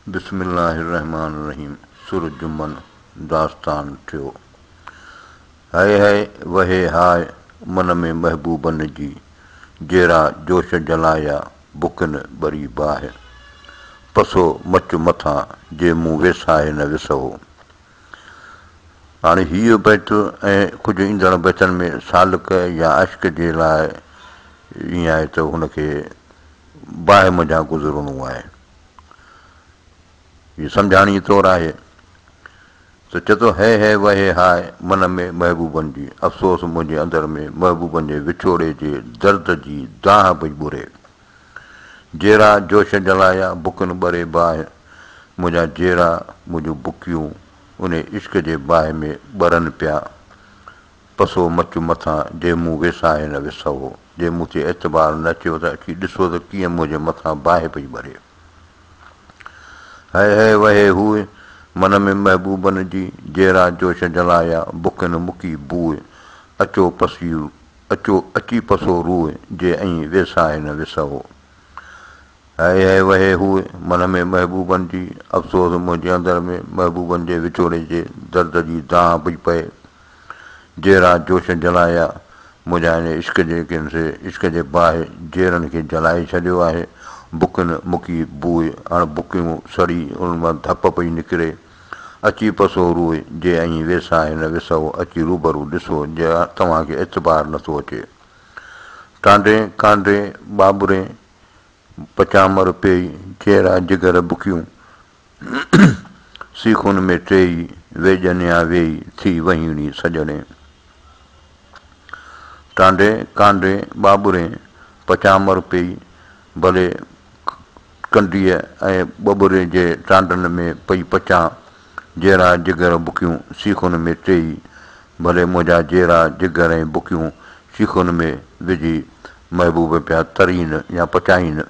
बिस्मिल्लाहिर्रहमानिर्रहीम। सुर जुमन दास्तान थियो। है वहे हाय मन में महबूबन जी, जेरा जोश जलाया बुकन बरी बाह, पसो मच मथां जे मूं वेसाए न विसो। हाणे हीअ बैत ऐं कुझु ईंदड़ बैतनि में सालिक या अश्क जे लाइ ईअं आहे त हुनखे बाहि मंझां गुज़रणो आहे। हीअ सम्झाणी तौरु आहे त चए थो है वहे हाय मन में महबूबनि जी, अफ़सोस मुंहिंजे अंदरि में महबूबनि जे विछोड़े जे दर्द जी दाह पई ॿुरे। जेरा जोश जलाया बुकनि ॿरे बाहि, मुंहिंजा जेरा मुंहिंजूं बुकियूं उन इश्क जे बाहि में ॿरनि पिया। पसो मच मथां जे मूं वेसाए न विसो, जे मूं ते एतबार न अचेव त अची ॾिसो त कीअं मुंहिंजे मथां बाहि पई ॿरे। है वहे हुए मन में महबूबन जी, जेरा जोश जलाया बुकनि मुकी बूए, अचो अची पसो रूए, जे ऐं वेसाए न विसो। है वहे हुए मन में महबूबन जी, अफ़सोस मुंहिंजे अंदरि में महबूबनि जे विछोड़े जे दर्द जी दाह पई पए। जेरा जोश जलाया मुंहिंजा इन इश्क जे बाहि जेरनि खे जलाए छॾियो आहे। बुकनि मुकी बूए, हाणे बुकियूं सड़ी उन मां धप पई निकिरे। अची पसो रूए, जे ऐं वेसाए न विसो, अची रूबरू ॾिसो जे तव्हांखे एतबार नथो अचे। टांडे कांडे बाबरे पचामर पेई, चेरा जिगर बुकियूं सीखुनि में टेई, वेजनिया वेई थी वहीणी सजणे। टांडे कांडे बाबरे पचामर पेई, भले कंडीअ ऐं ॿबरे जे टांडनि में पई पचां। जेरा जिगर बुकियूं सीखुनि में टेई, भले मुंहिंजा जेरा जिगर ऐं बुकियूं सीखुनि में विझी महबूब पिया तरीन या पचाईनि।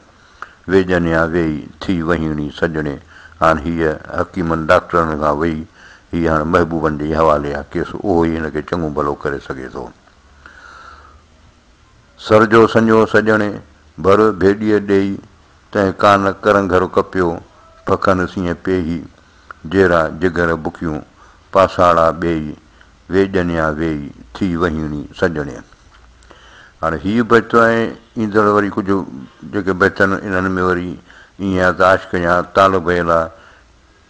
वेजनिया वेई थी वहीणी सजणे। हाणे हीअ हकीमनि डॉक्टरनि खां वेई हीअ हाणे महबूबनि जे हवाले आहे केस, उहो ई हिनखे चङो भलो करे सघे थो। सर जो संजो सजणे भर भेॾीअ ॾेई, तंहिं कान करंघर कपियो फखनि सीअं पेही। जेरा जिगर बुकियूं पासाड़ा ॿेई, वेजनिया वेई थी वहीणी सजणे। हाणे हीअ बैत ऐं ईंदड़ वरी कुझु जेके बैतनि इन्हनि में वरी ईअं आहे त आशिक़ या ताल भयल आहे,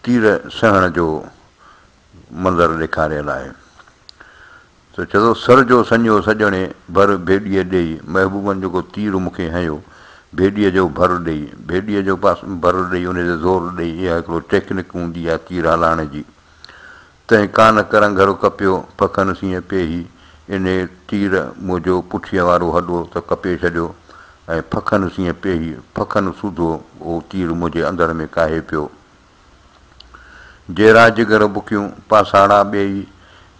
तीर सहण जो मंज़रु ॾेखारियल आहे। त चए थो सर जो संजो सजणे भर भेॾीअ ॾेई, महबूबनि जेको तीर मूंखे हयो भेॾीअ जो भर ॾेई, भेॾीअ जो पास भर ॾेई उनजो ज़ोर ॾेई, इहा हिकिड़ो टेक्निक हूंदी आहे तीर हलाइण जी। तंहिं कान करंघर कपियो फखनि सीअं पेही, इन तीर मुंहिंजो पुठीअ वारो हॾो त कपे छॾियो ऐं फखनि सीअं पेही, फखनि सूधो उहो तीर मुंहिंजे अंदरि में काहे पियो। जेरा जिगर बुकियूं पासाड़ा ॿेई,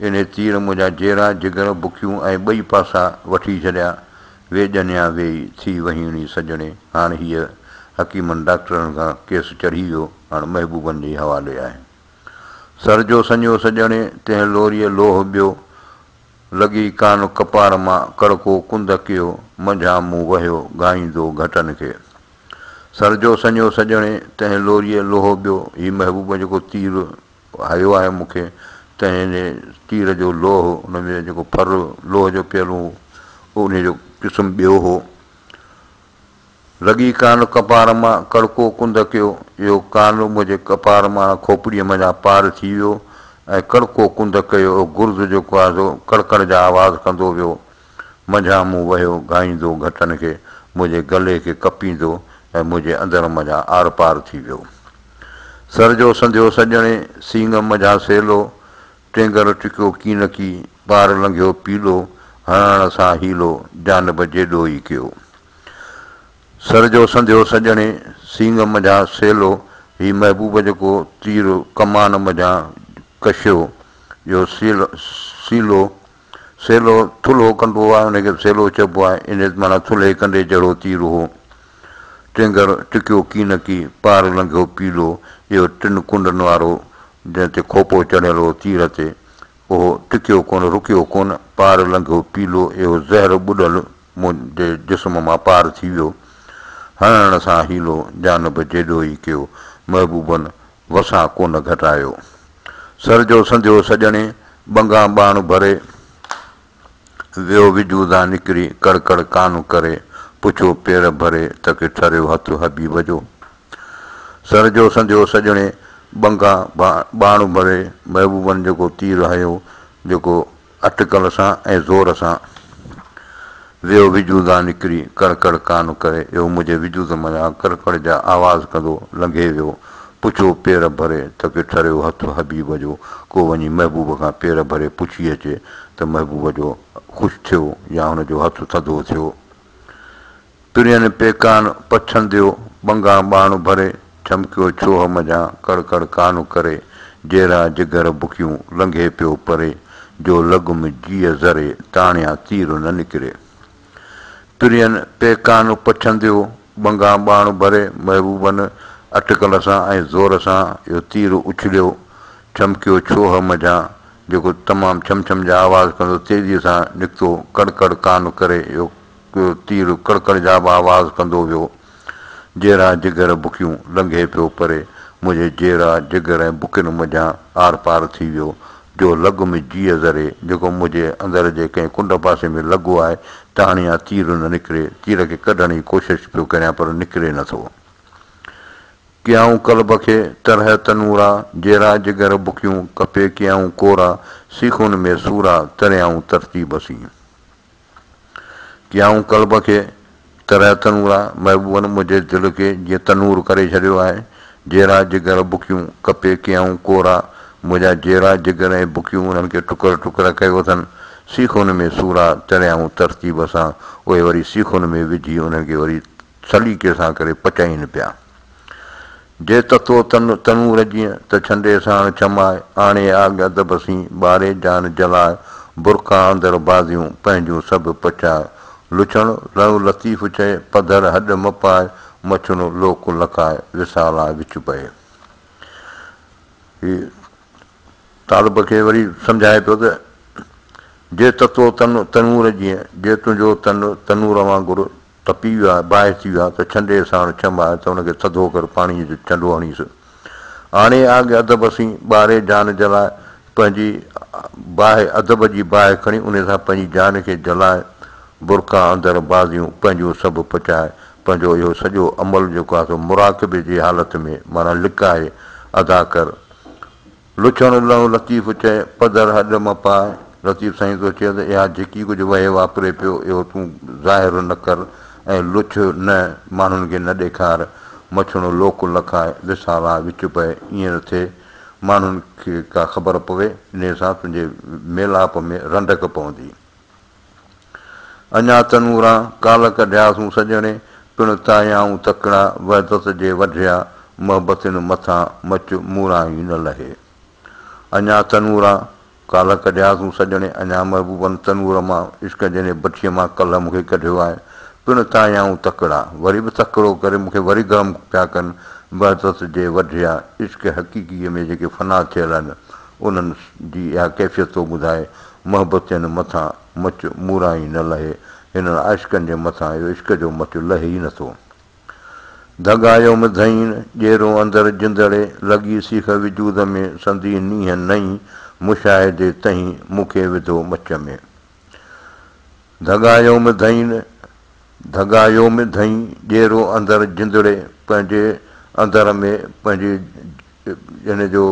इन तीर मुंहिंजा जेरा जिगर बुकियूं ऐं ॿई पासा वठी छॾिया। वेजनिया वेई थी वहीणी सजणे। हाणे हीअ हकीमनि डॉक्टरनि खां केस चढ़ी वियो, हाणे महबूबनि जे हवाले आहे। सर जो संजो सजणे तंहिं लोरीअ लोह ॿियो, लॻी कान कपार मां कड़को कुंद कयो, मंझां मूं वहियो ॻाईंदो घटनि खे। सर जो संजो सजणे तंहिं लोरीअ लोह ॿियो, हीउ महबूब जेको तीर हयो आहे मूंखे, तंहिं तीर जो लोह हुन में जेको फर लोह जो पियल हो उन जो क़िस्म ॿियो हो। लॻी कान कपार मां कड़को कुंद कयो, इहो कान मुंहिंजे कपार मां खोपड़ीअ मंझां पार थी वियो ऐं कड़को कुंद कयो, गुर्ज़ जेको आहे सो कड़कड़ जा आवाज़ कंदो वियो। मंझां मूं वहियो ॻाईंदो घटनि खे, मुंहिंजे गले खे कपींदो ऐं मुंहिंजे अंदरि मंझां आर पार थी वियो। सर जो संधियो सजणे सींग मंझां सेलो, टेंगर टिकियो कीन की, पार लंघियो पीलो, हणण सां हीलो, जानब जेॾो ई कयो। सर जो संधियो सजणे सींग मंझां सेलो, हीउ महबूब जेको तीर कमान मंझां कशियो, इहो सेलो थुल्हो कंदो आहे, उनखे सेलो चइबो आहे, इन माना थुल्हे कंडे जहिड़ो तीर हो। टेंगर टिकियो कीन की, पार लंघियो पीलो, इहो टिनि कुंडनि वारो जंहिं ते खोपो चढ़ियल हो तीर ते, उहो टिकियो कोन रुकियो कोन, पार लंघियो पीलो, इहो ज़हर ॿुॾल मुंहिंजे जिस्म मां पार थी वियो। हणण सां हीलो जानब जेॾो ई कयो महबूबनि वसां कोन घटायो। सर जो संधियो सॼणे बंगा बाण भरे वियो विजूदा निकिरी कड़कड़ कान करे पुछो पेर भरे तक ठरियो हथ हबीब जो। सर जो संधियो सॼणे बंगा बाण भरे महबूबनि जेको तीर हयो जेको अटकल सां ऐं ज़ोर सां वियो विजूदा निकिरी कड़कड़ कान करे इहो मुंहिंजे विजूद मां कड़कड़ जा आवाज़ कंदो लंघे वियो पुछो पेर भरे तक ठरियो हथ हबीब जो। को वञी महबूब खां पेर भरे पुछी अचे त महबूब जो ख़ुशि थियो या हुनजो हथु थधो थियो। पिरियनि पेकान पछंदियो बंगा बाण भरे चमकियो छोह मञा कड़कड़ कान करे जहिड़ा जिगर बुखियूं लंघे पियो परे जो लॻ में जीअ ज़रे ताणिया तीर न निकिरे। पिरियनि पेकान पछंदियो बंगा बाण भरे महबूबनि अटकल सां ऐं ज़ोर सां इहो तीर उछलियो चमकियो छोह मञा जेको तमामु छम जा आवाज़ कंदो तेज़ीअ सां निकितो कड़कड़ कान करे इहो तीर कड़कड़ जा बि आवाज़ कंदो वियो जहिड़ा जिगर बुखियूं लंघे पियो परे मुंहिंजे जहिड़ा जिगर ऐं बुकियुनि मञा आर पार थी वियो जो लॻ में जीअ ज़रे जेको मुंहिंजे अंदरि जे कंहिं कुंड पासे में लॻो आहे ताणिया तीर न निकिरे तीर खे कढण जी कोशिशि पियो करियां पर निकिरे नथो। कयाऊं कल्ब खे तरह तनूरा जहिड़ा जिगर बुकियूं कपे कयाऊं कोरा सीखुनि में सूरा तरियाऊं तरतीब सी। कयाऊं कल्ब खे तरह तनूरा महबूबनि मुंहिंजे दिलि खे जीअं तनूर करे छॾियो आहे जहिड़ा जिगर बुकियूं कपे कयाऊं कोरा मुंहिंजा जहिड़ा जिगर ऐं बुकियूं उन्हनि खे टुकर टुकर कयो अथनि सीखुनि में सूरा तरियाऊं तरतीब सां उहे वरी सीखुनि में विझी उन्हनि खे वरी सलीक़े सां करे पचाइनि पिया। जे ततो तनूर जीअं त छंडे साण चमाए आणे आग अदब सी ॿारे जान जलाए बुरका अंदरि बाज़ियूं पंहिंजूं सभु पचाए लुछण लव लतीफ़ चए पधर हॾ मपाए मछुनो लोक लखाए विसाला विच पए। हीउ तालिब खे वरी सम्झाए पियो त जे ततो तनूर जीअं जे तुंहिंजो तनूर वांगुरु तपी वियो आहे बाहि थी वियो आहे त छंडे साण चमाए त हुनखे थधो कर पाणीअ जो चंडो हणीसि आणे आग अदब सी ॿारे जान जलाए पंहिंजी बाहि अदब जी बाहि खणी उन सां पंहिंजी जान खे जलाए बुरका अंदरि बाज़ियूं पंहिंजूं सभु पचाए पंहिंजो इहो सॼो अमल जेको आहे सो मुराक़बे जी हालति में माना लिकाए अदा कर। लुछण लव लतीफ़ चए पधर हॾ मपाए लतीफ़ साईं थो चए त इहा जेकी कुझु वहे वापरे पियो इहो तूं ज़ाहिर न कर ऐं लुछ न माण्हुनि खे न ॾेखार मछुणो लोक लखाए विसाला विच पए ईअं न थिए माण्हुनि खे का ख़बर पवे इन सां तुंहिंजे मेलाप में रंडक पवंदी। अञा तनूरा काल कढियासूं सॼणे पिण तायाऊं तकड़ा वहदत जे वढिया मोहबतुनि मथां मच मूरा ई न लहे। अञा तनूरा काल कढियासूं सॼणे अञा महबूबनि तनूर मां इश्क जने भठीअ मां कल्ह मूंखे कढियो आहे पिण तायाऊं तकड़ा वरी बि तकिड़ो करे मूंखे वरी गरम पिया कनि वहदत जे वढिया इश्क हक़ीक़ीअ में जेके फना थियल आहिनि उन्हनि जी इहा कैफ़ियत थो ॿुधाए मोहबतुनि मथां मच मूरा ई न लहे हिननि आशिक़नि जे मथां इहो इश्क जो मच लहे ई नथो। धगायो में धईन ॼेरो अंदरि जिंदड़े लॻी सीख विजूद में संदी नीह नई मुशाहिदे तई मूंखे विधो मच में। धगायो में धई ॼेरो अंदरि जिंदड़े पंहिंजे अंदर में पंहिंजे इन जो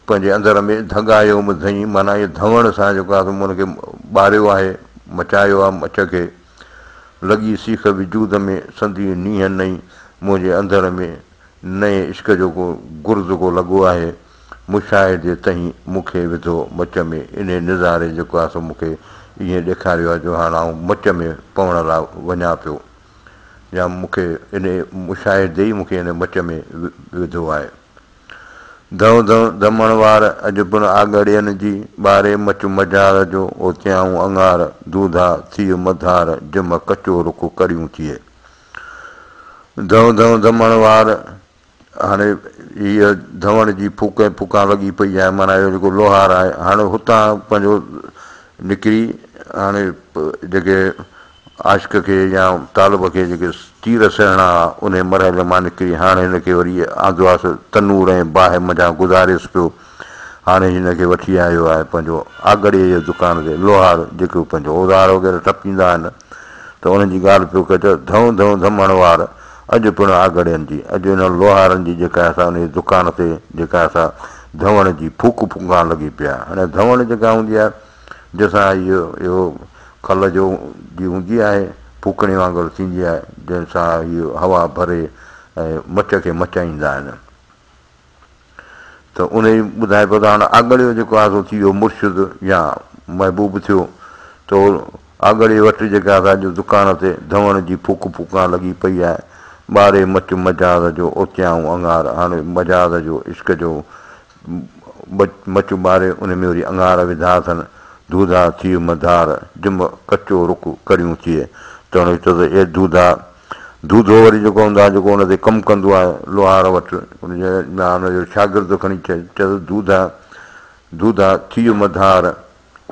पंहिंजे अंदर में धगायो में धई माना इहे धवण सां जेको आहे हुनखे ॿारियो आहे मचायो आहे मच खे लॻी सीख विजूद में संदी नीह नई मुंहिंजे अंदर में नए इश्क जो को गुर जेको लॻो आहे मुशाहिदे तई मूंखे विधो मच में इन नज़ारे जेको आहे सो मूंखे ईअं ॾेखारियो आहे जो हाणे आउं मच में पवण लाइ वञा पियो या मूंखे इन मुशाहिदे ई मूंखे इन मच में विधो आहे। धव धव दमण वार अॼु पिण आगड़ियनि जी ॿारे मच मजार जो ओतियाऊं अंगार दूधा थी मधार जम कचो रुख कड़ियूं थिए। धव धव दमण वार हाणे हीअ धवण जी फूका लॻी पई आहे माना इहो जेको लोहार आहे हाणे हुतां पंहिंजो निकिरी हाणे जेके आशिक खे या तालिब खे जेके तीर सहणा उन मरहले मां निकिरी हाणे हिनखे वरी आंदो आहे तनूर ऐं बाहि मज़ा गुज़ारेसि पियो। हाणे हिनखे वठी आयो आहे पंहिंजो आगड़ीअ जे दुकान ते लोहार जेको पंहिंजो औज़ार वग़ैरह टपींदा आहिनि त उन्हनि जी ॻाल्हि पियो कजे धऊं धऊं धमण वार अॼु पिणु आगड़ियुनि जी अॼु हिन लोहारनि जी जेका असां उन दुकान ते जेका असां धवण जी फूक फूकां लॻी पिया। हाणे धवण जेका हूंदी आहे जंहिंसां इहो खल जो जी हूंदी आहे फूकणे वांगुरु थींदी आहे जंहिंसां इहो हवा भरे ऐं मच खे मचाईंदा आहिनि त उन ई ॿुधाए पियो त हाणे आगड़ियो जेको आहे सो थी वियो मुर्शिद या महबूब थियो त आगड़े वटि जेका आहे अॼु दुकान ते धवण जी फूक फूकां लॻी पई आहे ॿारे मच मजाज़ जो उथियाऊं अंगार। हाणे मजाज़ जो इश्क जो मच ॿारे उन में वरी अंगार विधा अथनि दूधा थी मधार जिम कचो रुख कड़ियूं थिए त हुन चयो त ए दूधा दूधो वरी जेको हूंदो आहे जेको हुन ते कमु कंदो आहे लोहार वटि हुनजो शागिर्द खणी चयो दूधा दूधा थी मधार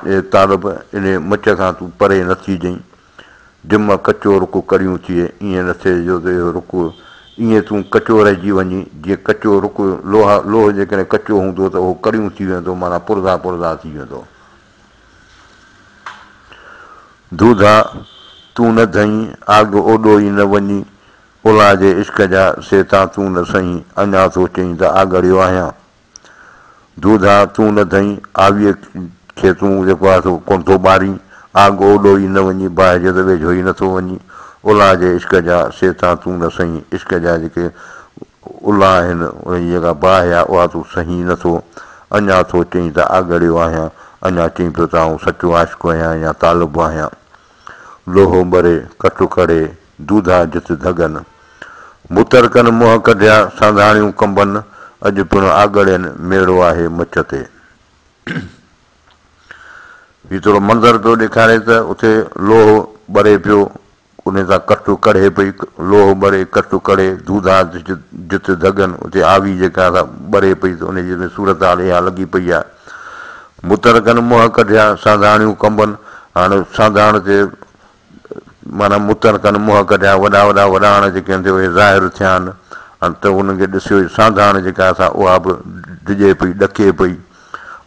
ए तालिब इन मच खां तूं परे नथी ॾेई जिम कचो रुख कड़ियूं थिए ईअं न थिए जो त इहो रुख ईअं तूं कचो रहिजी वञी जीअं कचो रुख लोह जेकॾहिं कचो हूंदो त उहो कड़ियूं थी वेंदो माना पुरदा पुरदा थी वेंदो। दूधा तूं न धई आग ओॾो ई न वञी उला जे इश्क जा सेता तूं न सही अञा थो चई त आगड़ियो आहियां। दूधा तूं न धई आवीअ खे तूं जेको आहे सो कोन थो ॿारी आग ओॾो ई न वञी बाहि जे त वेझो ई नथो वञी उला जे इश्क जा सेता तूं न सही इश्क जा जेके उला आहिनि उनजी जेका बाहि आहे उहा तूं सही नथो अञा थो चई त आगड़ियो आहियां अञा चई पियो त आउं सचो आशिक़ु आहियां या तालिबु आहियां। लोहो ॿरे कटु करे दूधा जित धगनि मुतरकनि मुंहं कढिया सांधाणियूं कंबनि अॼु पिणु आगड़ियनि मेड़ो आहे मच ते। हीउ थोरो मंज़र पियो ॾेखारे त उते लोहो ॿरे पियो उन सां कटु कढ़े पई लोहो ॿरे कटु कढ़े दूधा जित धगनि उते आवी जेका ॿरे पई त उनजी सूरत हाल इहा लॻी पई आहे। मुतरकनि मुंहं कढिया सांधाणियूं कंबनि हाणे सांधाण ते माना मुतरकनि मुंहं कढिया वॾा वॾा वॾाण जेके आहिनि उहे ज़ाहिर थिया आहिनि त उनखे ॾिसियो सांधाण जेका असां उहा बि डिॼे पई ॾके पई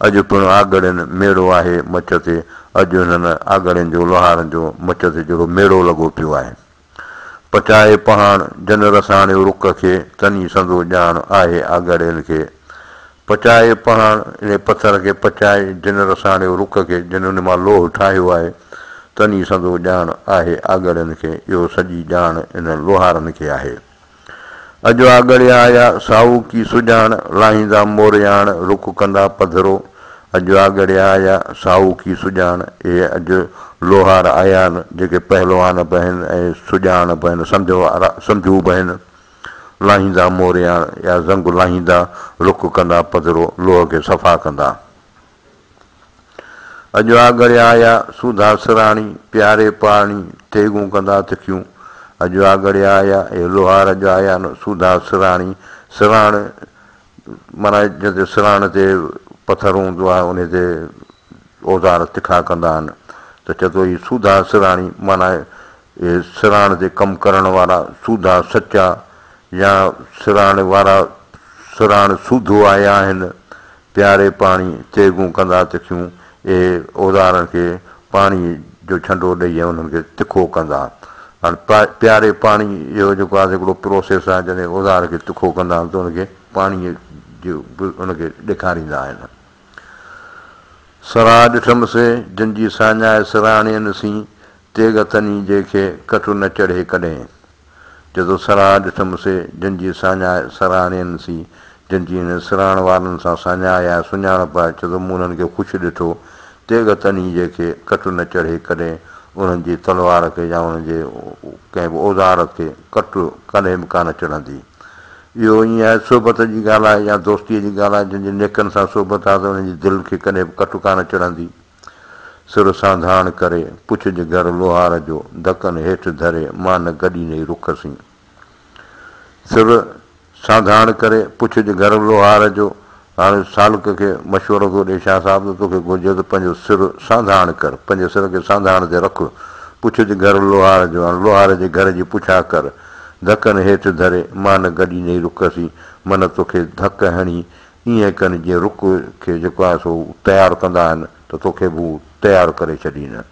अॼु पिणु आगड़ियुनि मेड़ो आहे मच ते अॼु हिननि आगड़ियुनि जो लोहारनि जो मच ते जहिड़ो मेड़ो लॻो पियो आहे। पचाए पहाण जन रसाणियो रुख खे तनी संदो ॼाण आहे आगड़ियुनि खे पचाए पहाण इन पथर खे पचाए जिन रसाणियो रुख खे जिन उन मां लोह ठाहियो आहे तनी संदो ॼाण आहे आगड़ियुनि खे इहो सॼी ॼाण इन लोहारनि खे आहे। अॼु आगड़िया आया साऊ की सुञाण लाहींदा मोरयाण रुख कंदा पधरो अॼु आगड़िया आया साऊ की सुञाण इहे अॼु लोहार आया आहिनि जेके पहलवान बि आहिनि ऐं सुञाण बि आहिनि सम्झू बि आहिनि लाहींदा मोरयाण या ज़ंग लाहींदा रुख कंदा पधरो लोह खे सफ़ा कंदा। अॼु आगड़िया आया सूधा सिराणी प्यारे पाणी तेगूं कंदा तिखियूं अॼु आगड़िया आया इहे लोहार अॼु आया आहिनि सूधा सिराणी सिराण माना जिते सिराण ते पथर हूंदो आहे उन ते औज़ार तिखा कंदा आहिनि त चए थो हीअ सूधा सिराणी माना इहे सिराण ते कमु करण वारा सूधा सचा या सिराण वारा सिराण सूधो आया आहिनि प्यारे पाणी तेगूं कंदा तिखियूं इहे औज़ारनि खे पाणी जो छंडो ॾेई ऐं उन्हनि खे तिखो कंदा। हाणे प्यारे पाणी इहो जेको आहे हिकिड़ो प्रोसेस आहे जॾहिं औज़ार खे तिखो कंदा आहिनि त उनखे पाणीअ जो उनखे ॾेखारींदा आहिनि। सरा ॾिठमि जंहिंजी साञाए सिराणियुनि सी तेग तनी जंहिंखे कटु न चढ़े कॾहिं जदो सरा ॾिठमि जंहिंजी साञाए सिराणियुनि सी जंहिंजी हिन सिराण वारनि सां साञाया सुञाणप आहे चए थो मूं उन्हनि खे ख़ुशि ॾिठो तेग तनी जंहिंखे कटु न चढ़े कॾहिं उन्हनि जी तलवार खे या उन्हनि जे कंहिं बि औज़ार खे कटु कॾहिं बि कान चढ़ंदी। इहो ईअं आहे सोबत जी ॻाल्हि आहे या दोस्तीअ जी ॻाल्हि आहे जंहिंजे नेकनि सां सोबत आहे त उन्हनि जी दिलि खे कॾहिं बि कटु कान चढ़ंदी। सिर सांधाण करे पुछ जे घर लोहार जो धकनि हेठि धरे मां न गॾींदे रुख सी सिर सांधाण करे पुछ जे घर लोहार जो हाणे सालक खे मशवरो थो ॾे शाह साहिब त तोखे घुरिजे त पंहिंजो सिर सांधाण कर पंहिंजे सिर खे सांधाण ते रख पुछिज घर लोहार जो आहे, लोहार जे घर जी पुछा कर, धकनि हेठि धरे मां न गॾींदे रुकसी, मन तोखे धक हणी ईअं कनि जीअं रुक खे जेको आहे सो तयारु कंदा आहिनि त तोखे बि तयारु करे छॾीनि।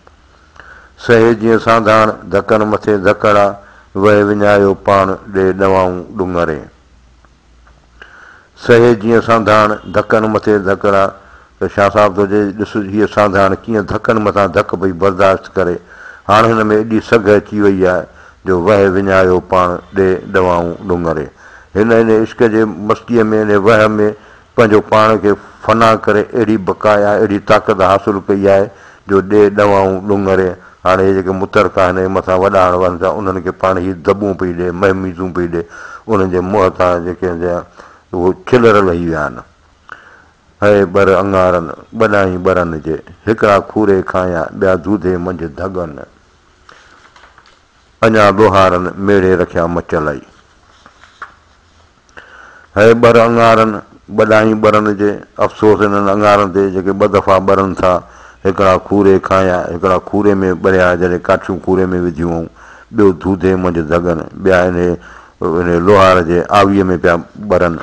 सहे जीअं सांधाण धकनि मथे धकड़ा, वहे विञायो पाण ॾे ॾवाऊं ॾुंगरे। सहे जीअं सांधाण धकनि मथे धकड़ा, त शाह साहिब थो चए ॾिस हीअ सांधाण कीअं धकनि मथां धक पई बर्दाश्त करे, हाणे हिन में एॾी सघ अची वई आहे जो वहे विञायो पाण ॾे ॾवाऊं ॾुंगरे। हिन इश्क जे मस्तीअ में हिन वह में पंहिंजो पाण खे फना करे अहिड़ी बकाया अहिड़ी ताक़त हासिलु कई आहे जो ॾे ॾवाऊं ॾुंगरे। हाणे हे जेके मुतरका हिन जे मथां वॾाइण वञनि था उन्हनि खे पाण ई दॿूं पई ॾे, महमीज़ूं पई ॾे, उन्हनि जे मुंहं तां जेके उहो खिलर लही विया आहिनि। हे बर अंगारनि ॿॾाई ॿरनि जे, हिकिड़ा खूरे खाया ॿिया दूधे मंझि धगनि, अञा लोहारनि मेड़े रखिया मचलाई। हे बर अंगारनि ॿॾाई ॿरनि जे, अफ़सोस हिननि अंगारनि ते जेके ॿ दफ़ा ॿरनि था। हिकिड़ा खूरे खाया, हिकिड़ा खूरे में ॿरिया जॾहिं काठियूं खूरे में विधियूं, ॿियो दूधे मंझि धगनि, ॿिया इन लोहार जे आवीअ में पिया ॿरनि।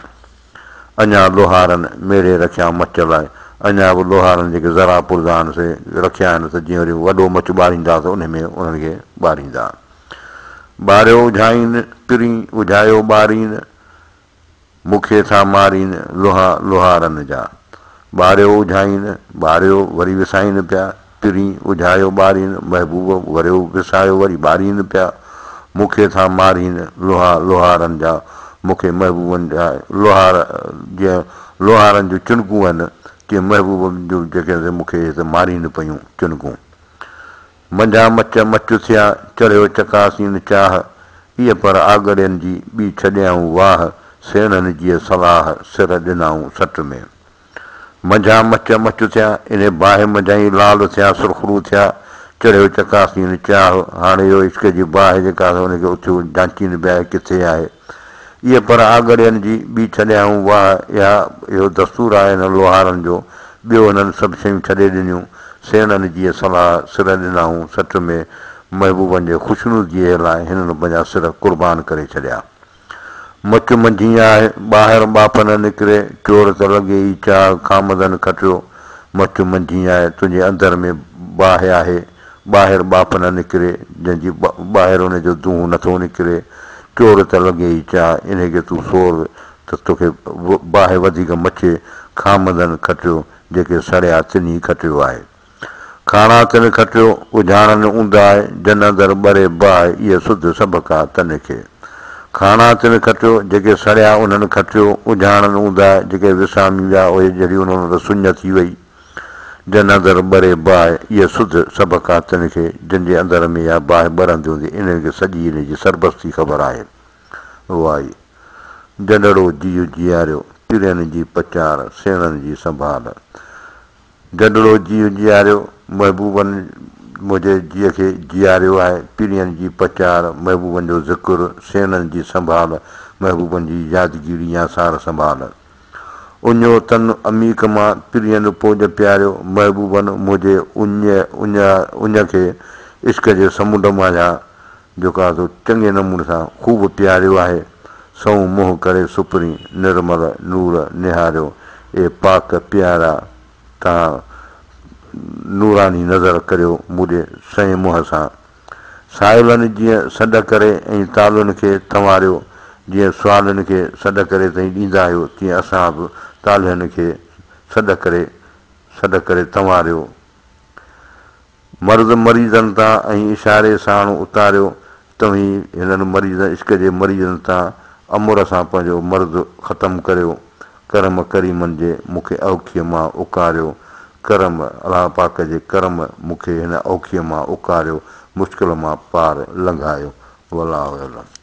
अञा लोहारनि मेड़े रखिया मच लाइ, अञा बि लोहारनि जेके ज़रा पुरदान से रखिया आहिनि त जीअं वरी वॾो मच ॿारींदा त उन में उन्हनि खे ॿारींदा। ॿारियो उझाईनि पिरी उझायो ॿारीनि, मूंखे था मारीनि लोहारनि जा। ॿारियो उझाईनि, ॿारियो वरी विसाईनि पिया, पिरी उझायो ॿारीनि, महबूब वरियो विसायो वरी ॿारीनि पिया, मूंखे था मारीनि लोहारनि जा। मूंखे महबूबनि जा लोहार जीअं लोहारनि जूं चुनकूं आहिनि तीअं महबूबनि जूं जेके मूंखे हिते मारीनि पियूं चुनकूं। मंझा मच मच थिया चढ़ियो चकासीनि चाह, इहा पर आगड़ियनि जी ॿी छॾियाऊं वाह, सेणनि जी सलाह सिर ॾिनाऊं सट में। मंझा मच मच थिया इन बाहि मंझाई लाल थिया सुरखरू थिया, चढ़ियो चकासीनि चाह। हाणे इहो इश्क जी बाहि जेका हुनखे उथियो जांचीनि पिया किथे आहे। इहे पर आगड़ियनि जी ॿी छॾियाऊं वाह, इहो दस्तूर आहे हिन लोहारनि जो। ॿियो हिननि सभु शयूं छॾे ॾिनियूं, सेणनि जी सलाह सिर ॾिनाऊं सठ में। महबूबनि जे ख़ुशनूदीअ लाइ हिननि पंहिंजा सिर क़ुर्बान करे छॾिया। मच मंझी आहे ॿाहिरि बाप न निकिरे, चोर त लॻे ई चाह खामदनि खटियो। मच मंझी आहे तुंहिंजे अंदर में बाहि आहे, ॿाहिरि बाप न निकिरे, जंहिंजी ॿाहिरि हुनजो दूंहुं नथो निकिरे। चोर त लॻे ई चाह, इनखे तूं सोर त तोखे बाहि वधीक मचे। खामदनि खटियो जेके सड़िया तिनी खटियो आहे। खाणा तिन खटियो उझाणनि ऊंदा आहे, जन दर ॿरे बाहि इहा सुध सभ का तन खे। खाणा तिन खटियो जेके सड़िया उन्हनि खटियो, उझाणनि ऊंदा आहे जेके विसामी विया उहे जॾहिं उन्हनि सुञ थी वई। जन दर ॿरे बाहि इहा सुध सभ का तन खे, जंहिंजे अंदर में इहा बाहि ॿरंदी हूंदी इन्हनि खे सॼी इन जी सरबस्ती ख़बर आहे। उहा आई जॾड़ो जीउ जीआरियो पिरियनि जी पचार, सेणनि जी संभाल। जॾड़ो जीउ जीआरियो, महबूबनि मुंहिंजे जीअ खे जीआरियो आहे। पिरियनि जी पचार, महबूबनि जो ज़िक्र, सेणनि जी संभाल, महबूबनि जी यादगिरी या सार संभाल। उञो तन अमीक मां पिरियनि पोज प्यारियो, महबूबनि मुंहिंजे उञ खे इश्क जे समुंड मां जेको आहे सो चङे नमूने सां ख़ूब प्यारियो आहे। सऊं मुंहुं करे सुपरी निर्मल नूर निहारियो, ए पाक प्यारा तव्हां नूरानी नज़र करियो मुंहिंजे सही मुंहं सां। साहिलनि जीअं सॾ करे ऐं तालुनि खे तंवारियो, जीअं सुवालनि खे सॾ करे ताईं ॾींदा आहियो तीअं असां बि तालियुनि खे सॾ करे तंवारियो। मर्द मरीज़नि तां ऐं इशारे साण उतारियो, तव्हीं हिननि मरीज़ इश्क जे मरीज़नि तां अमुर सां पंहिंजो मर्द ख़तमु करियो। करम करीमनि जे मूंखे औखीअ मां उकारियो, करम अलाह पाक जे करम मूंखे हिन औखीअ मां उकारियो, मुश्किल मां पार लंघायो। वल्लाहु अलम।